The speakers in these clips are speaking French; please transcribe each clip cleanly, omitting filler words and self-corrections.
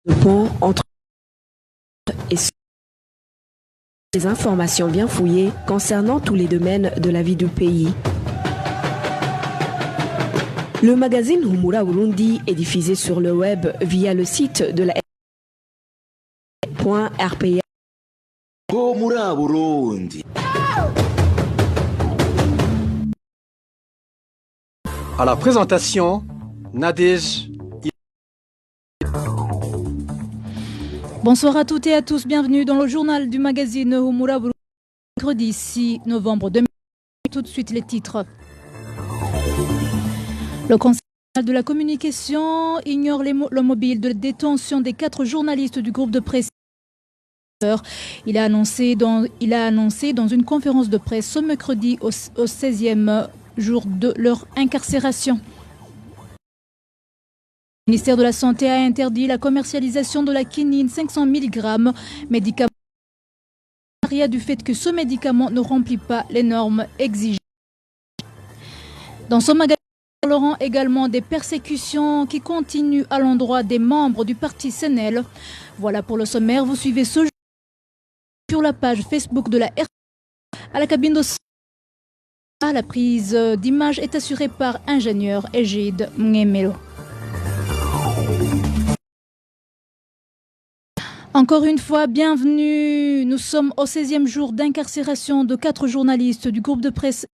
Le pont entre et des informations bien fouillées concernant tous les domaines de la vie du pays. Le magazine Humura Burundi est diffusé sur le web via le site de la .rpa. Humura Burundi. À la présentation, Nadège. Bonsoir à toutes et à tous, bienvenue dans le journal du magazine Humura Burundi, mercredi 6 novembre 2020. Tout de suite les titres. Le Conseil de la communication ignore le mobile de détention des 4 journalistes du groupe de presse. Il a annoncé dans une conférence de presse ce mercredi au 16e jour de leur incarcération. Le ministère de la Santé a interdit la commercialisation de la quinine 500 mg, médicament du fait que ce médicament ne remplit pas les normes exigées. Dans ce magazine, nous parlerons également des persécutions qui continuent à l'endroit des membres du parti Sénel. Voilà pour le sommaire, vous suivez ce jour sur la page Facebook de la RT. À la cabine de la prise d'image est assurée par ingénieur Égide Mnemelo. Encore une fois, bienvenue. Nous sommes au 16e jour d'incarcération de 4 journalistes du groupe de presse.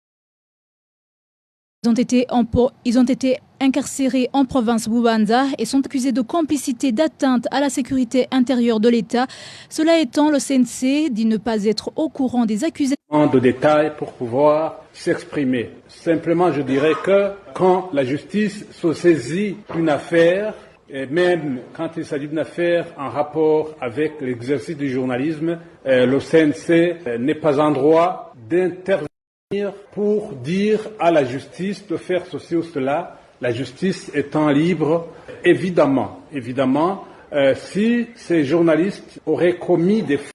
Ils ont été incarcérés en province Bubanza et sont accusés de complicité d'atteinte à la sécurité intérieure de l'État. Cela étant, le CNC dit ne pas être au courant des accusations. De détails pour pouvoir s'exprimer. Simplement, je dirais que quand la justice se saisit d'une affaire, et même quand il s'agit d'une affaire en rapport avec l'exercice du journalisme, le CNC n'est pas en droit d'intervenir pour dire à la justice de faire ceci ou cela, la justice étant libre. Évidemment, si ces journalistes auraient commis des fautes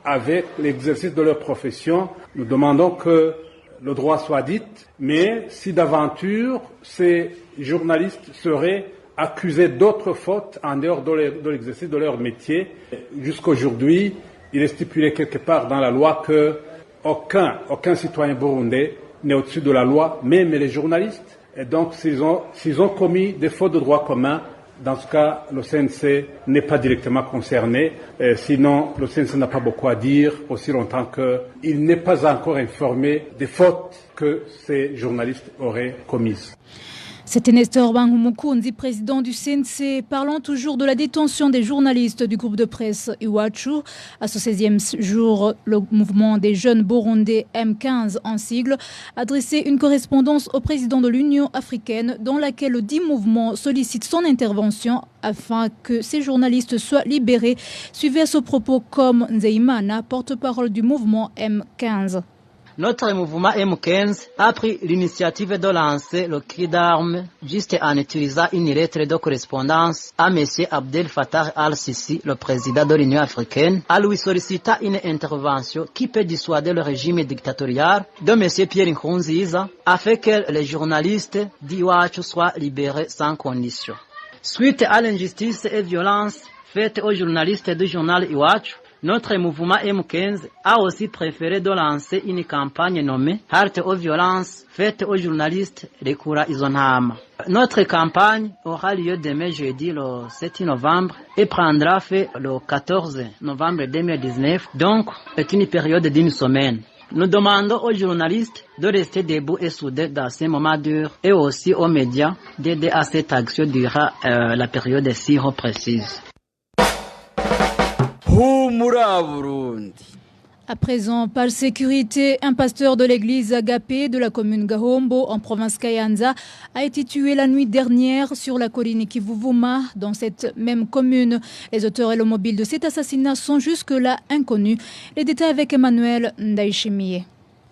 avec l'exercice de leur profession, nous demandons que le droit soit dit, mais si d'aventure ces journalistes seraient accusés d'autres fautes en dehors de l'exercice de leur métier, jusqu'aujourd'hui, il est stipulé quelque part dans la loi que aucun citoyen burundais n'est au-dessus de la loi, même les journalistes. Et donc, s'ils ont commis des fautes de droit commun, dans ce cas, le CNC n'est pas directement concerné. Sinon, le CNC n'a pas beaucoup à dire aussi longtemps qu'il n'est pas encore informé des fautes que ces journalistes auraient commises. C'était Nestor Banhumukundi, président du CNC, parlant toujours de la détention des journalistes du groupe de presse Iwachu. À ce 16e jour, le mouvement des jeunes burundais M15 en sigle a dressé une correspondance au président de l'Union africaine dans laquelle le dit mouvement sollicite son intervention afin que ces journalistes soient libérés. Suivez à ce propos comme Nzeimana, porte-parole du mouvement M15. Notre mouvement M15 a pris l'initiative de lancer le cri d'armes juste en utilisant une lettre de correspondance à M. Abdel Fattah al-Sisi, le président de l'Union africaine, à lui sollicitant une intervention qui peut dissuader le régime dictatorial de M. Pierre Nkurunziza afin que les journalistes d'Iwachu soient libérés sans condition. Suite à l'injustice et violence faites aux journalistes du journal Iwachu, notre mouvement M15 a aussi préféré de lancer une campagne nommée « Halte aux violences faites aux journalistes Rekura Izonama ». Notre campagne aura lieu demain jeudi le 7 novembre et prendra fin le 14 novembre 2019, donc c'est une période d'une semaine. Nous demandons aux journalistes de rester debout et soudés dans ces moments durs et aussi aux médias d'aider à cette action durant la période si précise. Humura Burundi. À présent, par sécurité, un pasteur de l'église Agapé de la commune Gahombo en province Kayanza a été tué la nuit dernière sur la colline Kivuvuma dans cette même commune. Les auteurs et le mobile de cet assassinat sont jusque-là inconnus. Les détails avec Emmanuel Ndaishimiye.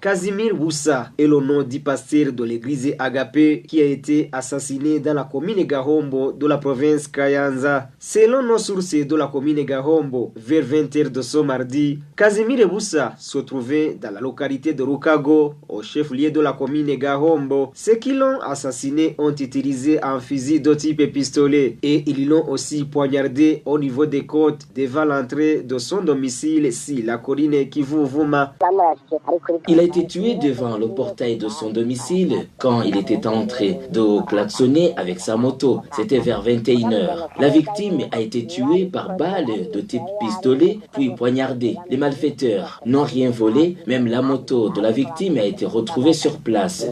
Casimir Boussa est le nom du pasteur de l'église Agapé qui a été assassiné dans la commune Gahombo de la province Kayanza. Selon nos sources de la commune Gahombo, vers 20h de ce mardi, Casimir Boussa se trouvait dans la localité de Rukago, au chef-lieu de la commune Gahombo. Ceux qui l'ont assassiné ont utilisé un fusil de type pistolet et ils l'ont aussi poignardé au niveau des côtes devant l'entrée de son domicile si la colline Kivu-Vuma. Il a été tué devant le portail de son domicile quand il était en train de klaxonner avec sa moto. C'était vers 21h. La victime a été tuée par balle de type pistolet puis poignardée. Les malfaiteurs n'ont rien volé, même la moto de la victime a été retrouvée sur place.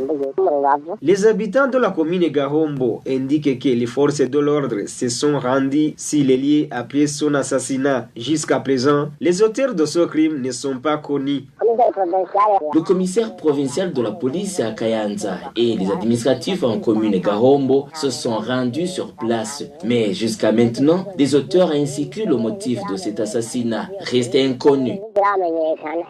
Les habitants de la commune Gahombo indiquent que les forces de l'ordre se sont rendues sur les lieux après son assassinat. Jusqu'à présent, les auteurs de ce crime ne sont pas connus. Le commissaire provincial de la police à Kayanza et les administratifs en commune Gahombo se sont rendus sur place. Mais jusqu'à maintenant, les auteurs ainsi que le motif de cet assassinat restent inconnus.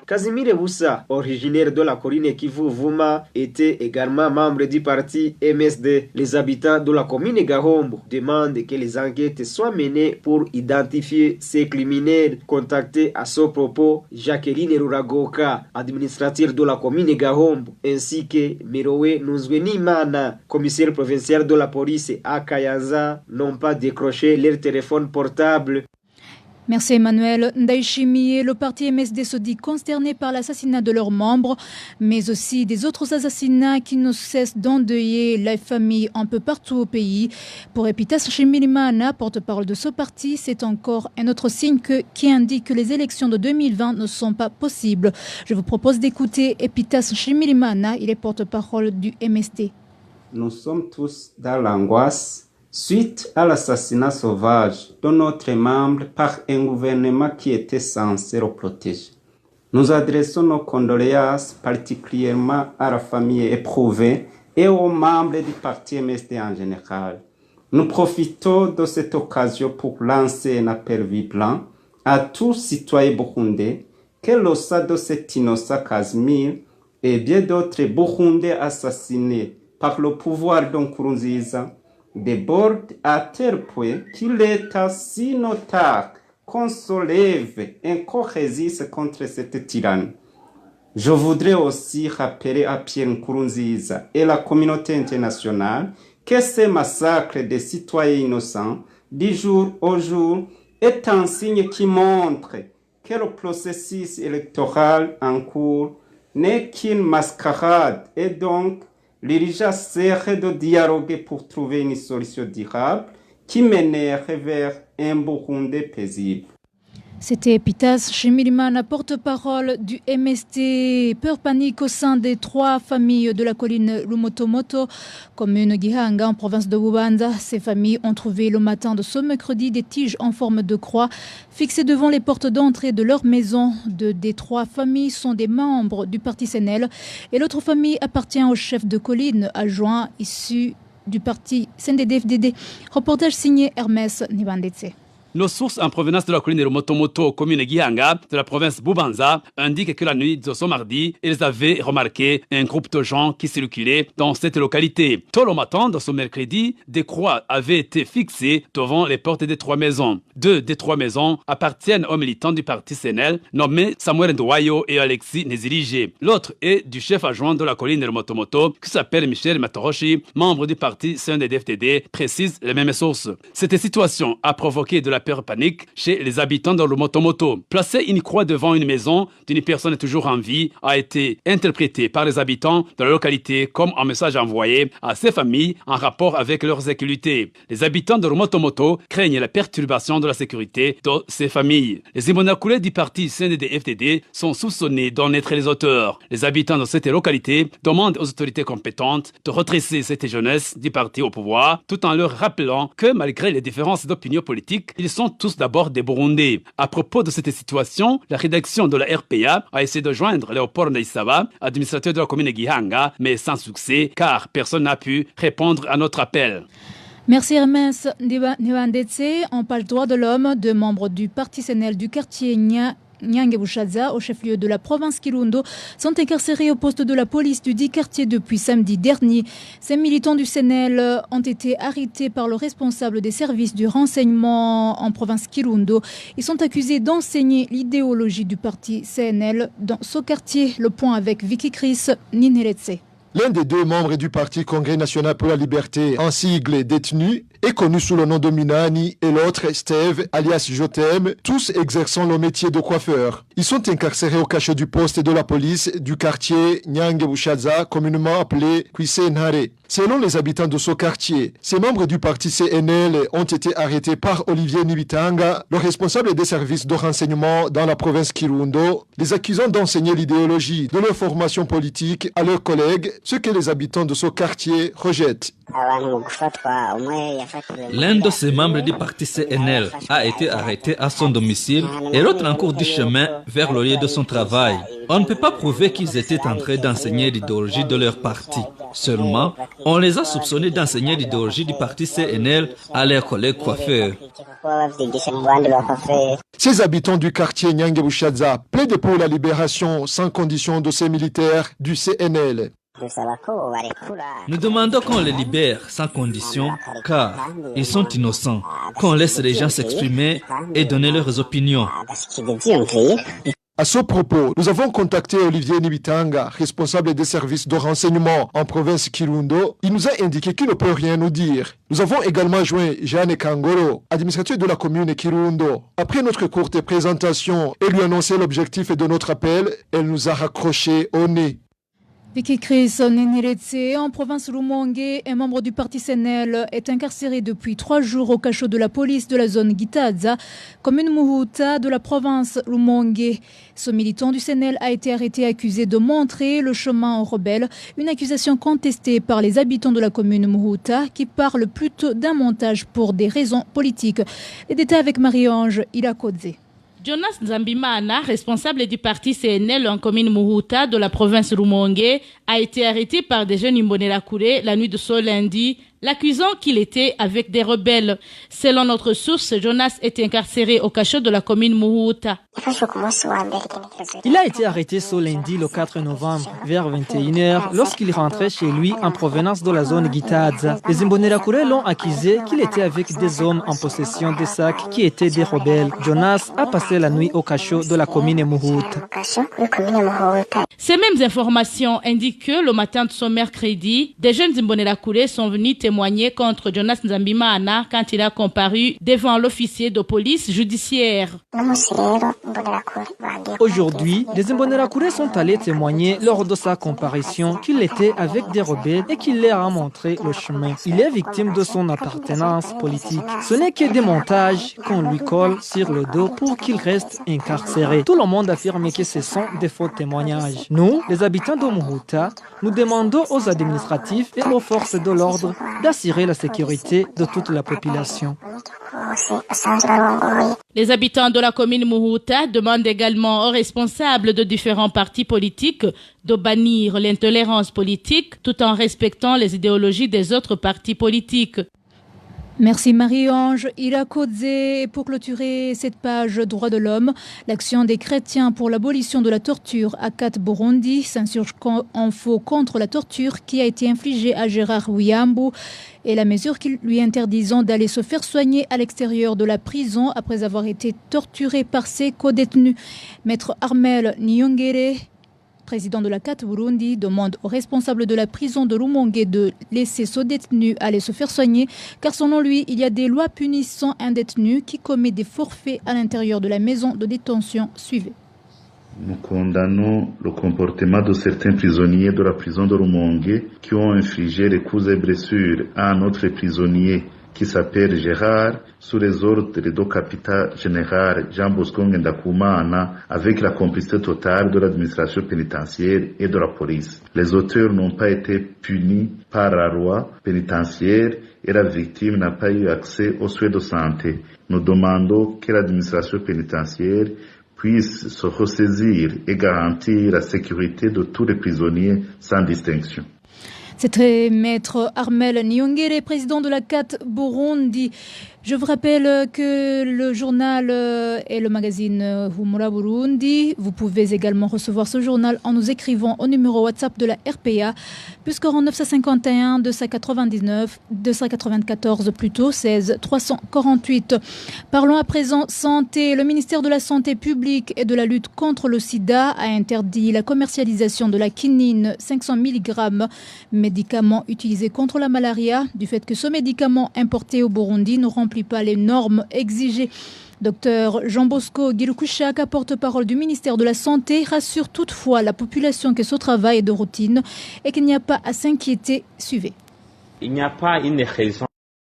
Casimir Boussa, originaire de la colline Kivu-Vuma, était également membre du parti MSD. Les habitants de la commune Gahombo demandent que les enquêtes soient menées pour identifier ces criminels. Contactés à ce propos, Jacqueline Ruragoka, administrateur de la commune Gahombo, ainsi que Merowe Nuzwenimana, commissaire provincial de la police à Kayanza, n'ont pas décroché leur téléphone portable. Merci Emmanuel Ndaishimiye. Le parti MSD se dit consterné par l'assassinat de leurs membres, mais aussi des autres assassinats qui ne cessent d'endeuiller les familles un peu partout au pays. Pour Epitas Shimirimana, porte-parole de ce parti, c'est encore un autre signe qui indique que les élections de 2020 ne sont pas possibles. Je vous propose d'écouter Epitas Shimirimana, il est porte-parole du MSD. Nous sommes tous dans l'angoisse suite à l'assassinat sauvage de notre membre par un gouvernement qui était censé le protéger. Nous adressons nos condoléances particulièrement à la famille éprouvée et aux membres du parti MSD en général. Nous profitons de cette occasion pour lancer un appel vibrant à tous citoyens burundais que le sang de cet innocent Casimir et bien d'autres Burundais assassinés par le pouvoir de Nkurunziza déborde à tel point qu'il est si notable qu'on soulève un co-résiste contre cette tyrannie. Je voudrais aussi rappeler à Pierre Nkurunziza et la communauté internationale que ce massacre des citoyens innocents du jour au jour est un signe qui montre que le processus électoral en cours n'est qu'une mascarade et donc l'urgence serait de dialoguer pour trouver une solution durable qui mènerait vers un Burundi paisible. C'était Epitas Shimirimana, porte-parole du MSD. Peur panique au sein des 3 familles de la colline Lumotomoto, commune Gihanga en province de Bubanza. Ces familles ont trouvé le matin de ce mercredi des tiges en forme de croix fixées devant les portes d'entrée de leur maison. 2 des 3 familles sont des membres du parti CNL et l'autre famille appartient au chef de colline adjoint issu du parti CNDD-FDD. Reportage signé Hermès Nibandetse. Nos sources en provenance de la colline de Motomoto, commune Gihanga, de la province Bubanza, indiquent que la nuit de ce mardi, ils avaient remarqué un groupe de gens qui circulaient dans cette localité. Tôt le matin de ce mercredi, des croix avaient été fixées devant les portes des 3 maisons. 2 des 3 maisons appartiennent aux militants du parti CNL, nommés Samuel Ndwayo et Alexis Néziligé. L'autre est du chef adjoint de la colline de Motomoto, qui s'appelle Michel Matoroshi, membre du parti CNDD-FDD, précise les mêmes sources. Cette situation a provoqué de la peur panique chez les habitants de Lumotomoto. Placer une croix devant une maison d'une personne toujours en vie a été interprété par les habitants de la localité comme un message envoyé à ces familles en rapport avec leurs sécurités. Les habitants de Lumotomoto craignent la perturbation de la sécurité de ces familles. Les immunacoulés du parti CNDD-FDD sont soupçonnés d'en être les auteurs. Les habitants de cette localité demandent aux autorités compétentes de redresser cette jeunesse du parti au pouvoir tout en leur rappelant que malgré les différences d'opinion politique, ils sont tous d'abord des Burundais. À propos de cette situation, la rédaction de la RPA a essayé de joindre Léopold Ndaïsaba, administrateur de la commune Gihanga, mais sans succès, car personne n'a pu répondre à notre appel. Merci Hermès Nibandetse. En page droit de l'homme, 2 membres du parti CNL du quartier Nya Nyange-Bushaza, au chef-lieu de la province Kirundo, sont incarcérés au poste de la police du dit quartier depuis samedi dernier. Ces militants du CNL ont été arrêtés par le responsable des services du renseignement en province Kirundo. Ils sont accusés d'enseigner l'idéologie du parti CNL dans ce quartier. Le point avec Vicky Chris Nineretse. L'un des deux membres du parti Congrès national pour la liberté, en sigle détenu, est connu sous le nom de Minani et l'autre Steve, alias Jotem, tous exerçant le métier de coiffeur. Ils sont incarcérés au cachot du poste de la police du quartier Nyange-Bushaza, communément appelé Kwisenhare. Selon les habitants de ce quartier, ces membres du parti CNL ont été arrêtés par Olivier Nibitanga, le responsable des services de renseignement dans la province Kirundo, les accusant d'enseigner l'idéologie de leur formation politique à leurs collègues, ce que les habitants de ce quartier rejettent. L'un de ces membres du parti CNL a été arrêté à son domicile et l'autre en cours du chemin vers le lieu de son travail. On ne peut pas prouver qu'ils étaient en train d'enseigner l'idéologie de leur parti. Seulement, on les a soupçonnés d'enseigner l'idéologie du parti CNL à leurs collègues coiffeurs. Ces habitants du quartier Nyange-Bushaza plaident pour la libération sans condition de ces militaires du CNL. Nous demandons qu'on les libère sans condition, car ils sont innocents, qu'on laisse les gens s'exprimer et donner leurs opinions. À ce propos, nous avons contacté Olivier Nibitanga, responsable des services de renseignement en province Kirundo. Il nous a indiqué qu'il ne peut rien nous dire. Nous avons également joint Jeanne Kangoro, administrateur de la commune Kirundo. Après notre courte présentation et lui annoncer l'objectif de notre appel, elle nous a raccroché au nez. Vicky Chris Nineretse, en province Rumonge, un membre du parti CNL est incarcéré depuis 3 jours au cachot de la police de la zone Gitaza, commune Muhuta de la province Rumonge. Ce militant du CNL a été arrêté accusé de montrer le chemin aux rebelles, une accusation contestée par les habitants de la commune Muhuta qui parlent plutôt d'un montage pour des raisons politiques. Les détails avec Marie-Ange Ilakodze. Jonas Nzambimana, responsable du parti CNL en commune Muhuta de la province Rumonge, a été arrêté par des jeunes Imbonerakure la nuit de ce lundi, l'accusant qu'il était avec des rebelles. Selon notre source, Jonas est incarcéré au cachot de la commune Muhuta. Il a été arrêté ce lundi, le 4 novembre, vers 21h, lorsqu'il rentrait chez lui en provenance de la zone Gitaza. Les Imbonerakure l'ont accusé qu'il était avec des hommes en possession des sacs qui étaient des rebelles. Jonas a passé la nuit au cachot de la commune Muhuta. Ces mêmes informations indiquent que le matin de ce mercredi, des jeunes Imbonerakure sont venus témoigner contre Jonas Nzambimana quand il a comparu devant l'officier de police judiciaire. Aujourd'hui, les Imbonerakure sont allés témoigner lors de sa comparution qu'il était avec des rebelles et qu'il leur a montré le chemin. Il est victime de son appartenance politique. Ce n'est que des montages qu'on lui colle sur le dos pour qu'il reste incarcéré. Tout le monde affirme que ce sont des faux témoignages. Nous, les habitants de Muhuta, nous demandons aux administratifs et aux forces de l'ordre d'assurer la sécurité de toute la population. Les habitants de la commune Muhuta demandent également aux responsables de différents partis politiques de bannir l'intolérance politique tout en respectant les idéologies des autres partis politiques. Merci Marie-Ange Irakodze. Pour clôturer cette page droits de l'homme, l'action des chrétiens pour l'abolition de la torture à Kat Burundi s'insurge en faux contre la torture qui a été infligée à Gérard Wiyambu et la mesure qui lui interdisant d'aller se faire soigner à l'extérieur de la prison après avoir été torturé par ses co-détenus. Maître Armel Nyongere, président de la CAT Burundi, demande aux responsables de la prison de Rumonge de laisser ce détenu aller se faire soigner, car selon lui, il y a des lois punissant un détenu qui commet des forfaits à l'intérieur de la maison de détention. Suivez. Nous condamnons le comportement de certains prisonniers de la prison de Rumonge qui ont infligé des coups et blessures à un autre prisonnier qui s'appelle Gérard, sous les ordres du capitaine général Jean Bosco Ngendakumana, avec la complicité totale de l'administration pénitentiaire et de la police. Les auteurs n'ont pas été punis par la loi pénitentiaire et la victime n'a pas eu accès aux soins de santé. Nous demandons que l'administration pénitentiaire puisse se ressaisir et garantir la sécurité de tous les prisonniers sans distinction. C'était Maître Armel Nyongere, président de la CAT Burundi. Je vous rappelle que le journal et le magazine Humura Burundi, vous pouvez également recevoir ce journal en nous écrivant au numéro WhatsApp de la RPA, plus 49 51 299 294 plutôt 16 348. Parlons à présent santé. Le ministère de la Santé publique et de la lutte contre le sida a interdit la commercialisation de la quinine 500 mg, médicament utilisé contre la malaria, du fait que ce médicament importé au Burundi ne remplit pas les normes exigées. Docteur Jean Bosco Girukushaka, porte-parole du ministère de la Santé, rassure toutefois la population que ce travail est de routine et qu'il n'y a pas à s'inquiéter. Suivez. Il n'y a pas une raison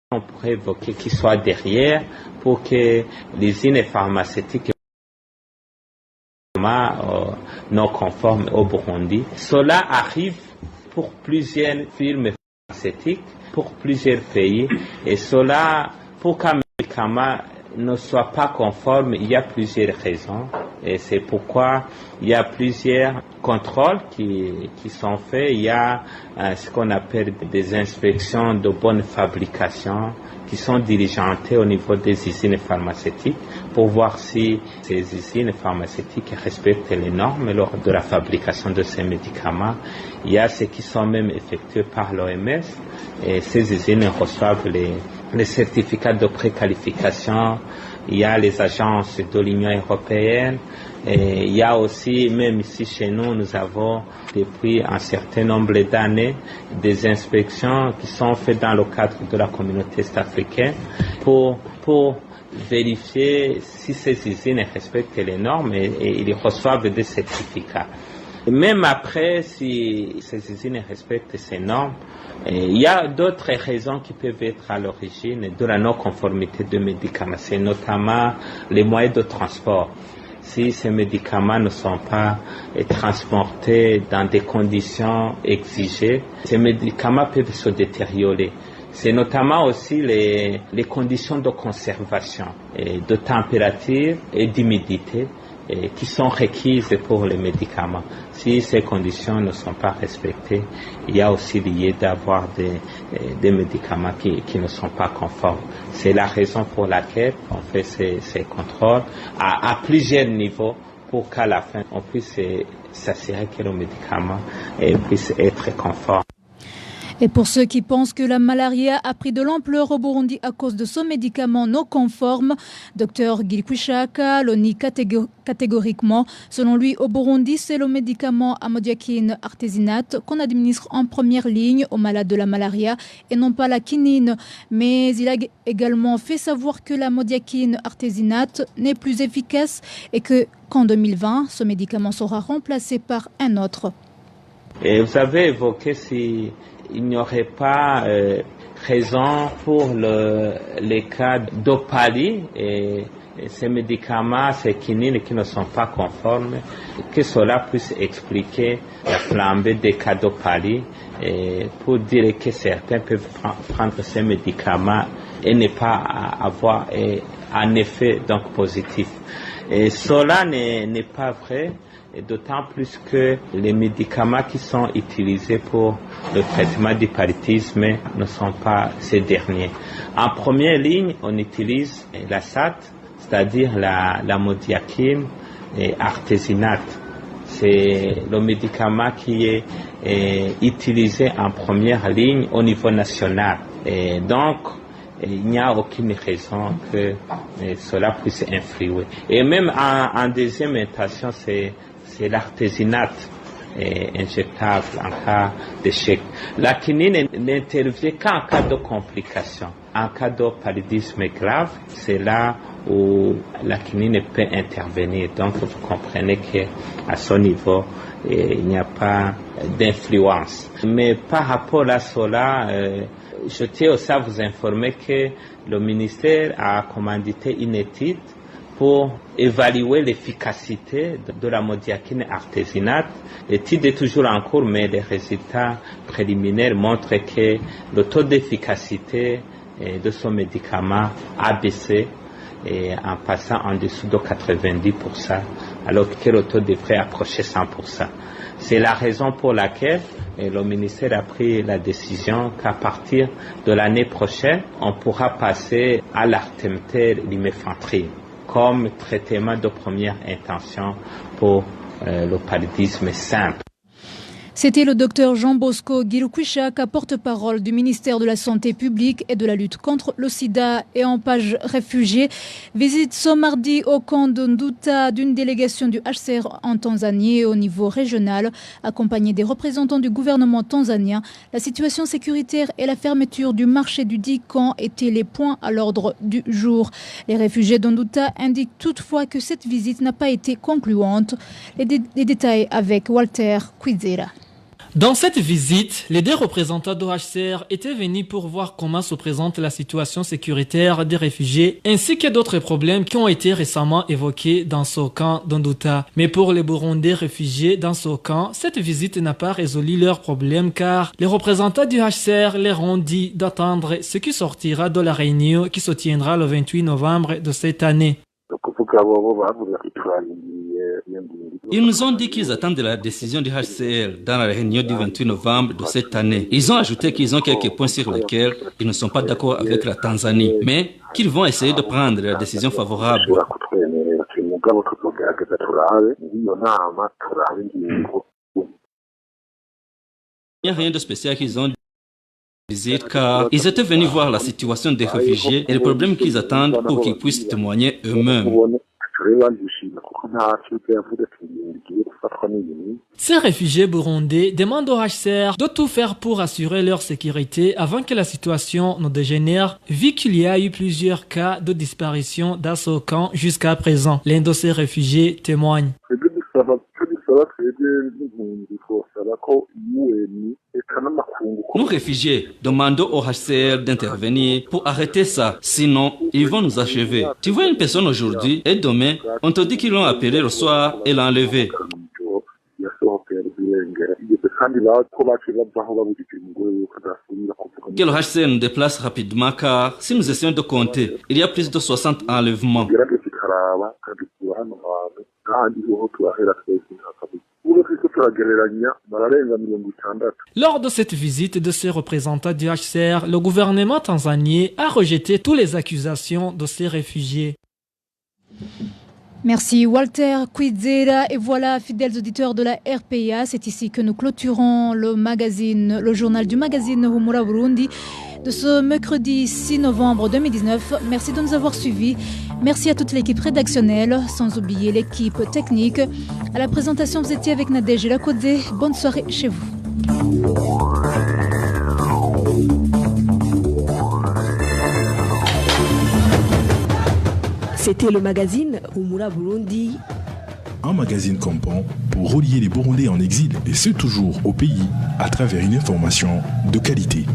qu'on pourrait évoquer qui soit derrière pour que les usines pharmaceutiques non conformes au Burundi. Cela arrive pour plusieurs firmes pharmaceutiques, pour plusieurs pays, et cela, pour qu'un médicament ne soit pas conforme, il y a plusieurs raisons. Et c'est pourquoi il y a plusieurs contrôles qui sont faits. Il y a ce qu'on appelle des inspections de bonne fabrication qui sont diligentées au niveau des usines pharmaceutiques pour voir si ces usines pharmaceutiques respectent les normes lors de la fabrication de ces médicaments. Il y a ceux qui sont même effectués par l'OMS et ces usines reçoivent les certificats de préqualification. Il y a les agences de l'Union européenne. Et il y a aussi, même ici chez nous, nous avons depuis un certain nombre d'années des inspections qui sont faites dans le cadre de la communauté est-africaine pour vérifier si ces usines respectent les normes et ils reçoivent des certificats. Et même après, si ces usines respectent ces normes, il y a d'autres raisons qui peuvent être à l'origine de la non-conformité de médicaments. C'est notamment les moyens de transport. Si ces médicaments ne sont pas transportés dans des conditions exigées, ces médicaments peuvent se détériorer. C'est notamment aussi les conditions de conservation, de température et d'humidité qui sont requises pour les médicaments. Si ces conditions ne sont pas respectées, il y a aussi lieu d'avoir des médicaments qui ne sont pas conformes. C'est la raison pour laquelle on fait ces contrôles à plusieurs niveaux pour qu'à la fin, on puisse s'assurer que le médicament puisse être conforme. Et pour ceux qui pensent que la malaria a pris de l'ampleur au Burundi à cause de ce médicament non conforme, Dr Girukushaka le nie catégoriquement. Selon lui, au Burundi, c'est le médicament amodiaquine artésinate qu'on administre en première ligne aux malades de la malaria et non pas la quinine. Mais il a également fait savoir que l'amodiaquine artésinate n'est plus efficace et qu'en 2020, ce médicament sera remplacé par un autre. Et vous avez évoqué il n'y aurait pas raison pour les cas d'opalie et ces médicaments, ces quinines qui ne sont pas conformes, que cela puisse expliquer la flambée des cas d'opalie pour dire que certains peuvent prendre ces médicaments et ne pas avoir un effet donc positif. Et cela n'est pas vrai. Et d'autant plus que les médicaments qui sont utilisés pour le traitement du paludisme ne sont pas ces derniers. En première ligne, on utilise la SAT, c'est-à-dire la modiaquine artésinate. C'est le médicament qui est utilisé en première ligne au niveau national. Et donc, il n'y a aucune raison que cela puisse influer. Et même en deuxième intention, c'est l'artésinate injectable en cas d'échec. La quinine n'intervient qu'en cas de complications. En cas de paludisme grave, c'est là où la quinine peut intervenir. Donc vous comprenez qu'à ce niveau, il n'y a pas d'influence. Mais par rapport à cela, je tiens aussi à vous informer que le ministère a commandité une étude pour évaluer l'efficacité de la modiaquine artésinate. L'étude est toujours en cours, mais les résultats préliminaires montrent que le taux d'efficacité de ce médicament a baissé en passant en dessous de 90%. alors que le taux devrait approcher 100%. C'est la raison pour laquelle le ministère a pris la décision qu'à partir de l'année prochaine, on pourra passer à l'artéméter-lumefantrine comme traitement de première intention pour le paludisme simple. C'était le docteur Jean Bosco Girukwishaka, porte-parole du ministère de la Santé publique et de la lutte contre le sida. Et en page réfugiés, visite ce mardi au camp de Nduta d'une délégation du HCR en Tanzanie au niveau régional, accompagnée des représentants du gouvernement tanzanien. La situation sécuritaire et la fermeture du marché du dit camp étaient les points à l'ordre du jour. Les réfugiés de Nduta indiquent toutefois que cette visite n'a pas été concluante. Les détails avec Walter Kwizera. Dans cette visite, les deux représentants de HCR étaient venus pour voir comment se présente la situation sécuritaire des réfugiés ainsi que d'autres problèmes qui ont été récemment évoqués dans ce camp d'Nduta. Mais pour les Burundais réfugiés dans ce camp, cette visite n'a pas résolu leurs problèmes car les représentants du HCR leur ont dit d'attendre ce qui sortira de la réunion qui se tiendra le 28 novembre de cette année. Ils nous ont dit qu'ils attendent la décision du HCR dans la réunion du 28 novembre de cette année. Ils ont ajouté qu'ils ont quelques points sur lesquels ils ne sont pas d'accord avec la Tanzanie, mais qu'ils vont essayer de prendre la décision favorable. Il n'y a rien de spécial qu'ils ont dit car ils étaient venus voir la situation des réfugiés et les problèmes qu'ils attendent pour qu'ils puissent témoigner eux-mêmes. Ces réfugiés burundais demandent au HCR de tout faire pour assurer leur sécurité avant que la situation ne dégénère, vu qu'il y a eu plusieurs cas de disparition dans ce camp jusqu'à présent. L'un de ces réfugiés témoigne. Nous réfugiés demandons au HCR d'intervenir pour arrêter ça, sinon ils vont nous achever. Tu vois une personne aujourd'hui et demain, on te dit qu'ils l'ont appelé le soir et l'ont enlevé. Que le HCR nous déplace rapidement car si nous essayons de compter, il y a plus de 60 enlèvements. Lors de cette visite de ces représentants du HCR, le gouvernement tanzanien a rejeté toutes les accusations de ces réfugiés. Merci Walter Kwizera. Et voilà, fidèles auditeurs de la RPA, c'est ici que nous clôturons le journal du magazine Humura Burundi de ce mercredi 6 novembre 2019. Merci de nous avoir suivis. Merci à toute l'équipe rédactionnelle, sans oublier l'équipe technique. À la présentation, vous étiez avec Nadège Lakodé. Bonne soirée chez vous. C'était le magazine Humura Burundi. Un magazine campant pour relier les Burundais en exil et ceux toujours au pays à travers une information de qualité.